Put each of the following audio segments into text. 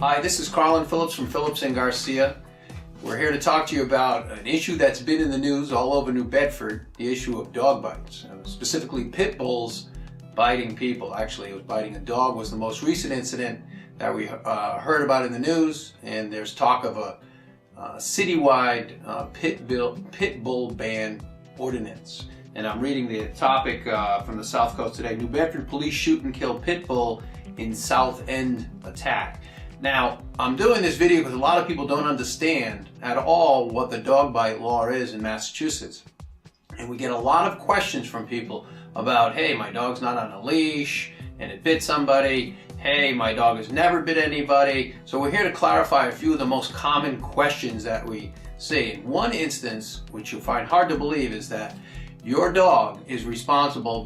Hi, this is Carlin Phillips from Phillips and Garcia. We're here to talk to you about an issue that's been in the news all over New Bedford, the issue of dog bites, specifically pit bulls biting people. Actually, it was biting a dog was the most recent incident that we heard about in the news, and there's talk of a citywide pit bull ban ordinance. And I'm reading the topic from the South Coast today. New Bedford police shoot and kill pit bull in South End attack. Now, I'm doing this video because a lot of people don't understand at all what the dog bite law is in Massachusetts. And we get a lot of questions from people about, hey, my dog's not on a leash and it bit somebody. Hey, my dog has never bit anybody. So we're here to clarify a few of the most common questions that we see. In one instance, which you'll find hard to believe, is that your dog is responsible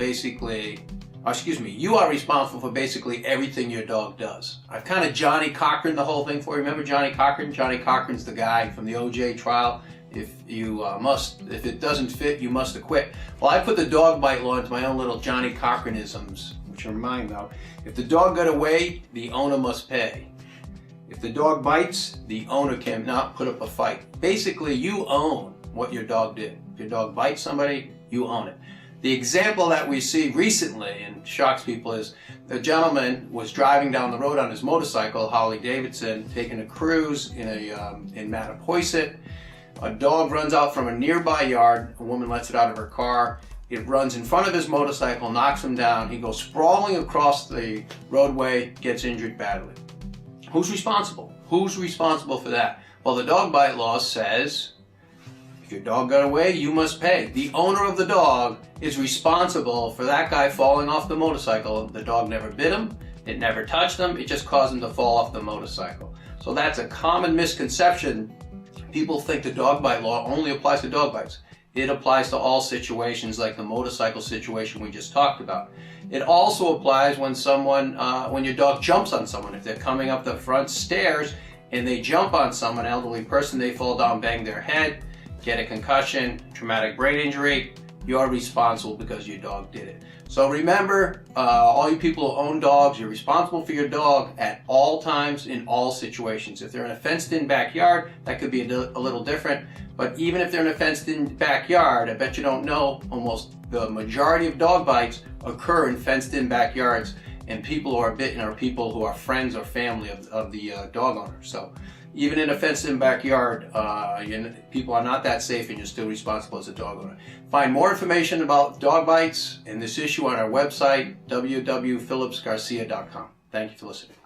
you are responsible for basically everything your dog does. I've kind of Johnny Cochran the whole thing for you. Remember Johnny Cochran? Johnny Cochran's the guy from the OJ trial. If it doesn't fit, you must acquit. Well, I put the dog bite law into my own little Johnny Cochranisms, which are mine though. If the dog got away, the owner must pay. If the dog bites, the owner cannot put up a fight. Basically, you own what your dog did. If your dog bites somebody, you own it. The example that we see recently and shocks people is the gentleman was driving down the road on his motorcycle, Harley Davidson, taking a cruise in Mattapoisett. A dog runs out from a nearby yard. A woman lets it out of her car. It runs in front of his motorcycle, knocks him down. He goes sprawling across the roadway, gets injured badly. Who's responsible? Who's responsible for that? Well, the dog bite law says, if your dog got away, you must pay. The owner of the dog is responsible for that guy falling off the motorcycle. The dog never bit him, it never touched him, it just caused him to fall off the motorcycle. So that's a common misconception. People think the dog bite law only applies to dog bites. It applies to all situations like the motorcycle situation we just talked about. It also applies when when your dog jumps on someone. If they're coming up the front stairs and they jump on someone, an elderly person, they fall down, bang their head, get a concussion, traumatic brain injury, you're responsible because your dog did it. So remember, all you people who own dogs, you're responsible for your dog at all times in all situations. If they're in a fenced-in backyard, that could be a little different. But even if they're in a fenced-in backyard, I bet you don't know, almost the majority of dog bites occur in fenced-in backyards, and people who are bitten are people who are friends or family of the dog owner. So even in a fenced-in backyard, people are not that safe and you're still responsible as a dog owner. Find more information about dog bites and this issue on our website, www.phillipsgarcia.com. Thank you for listening.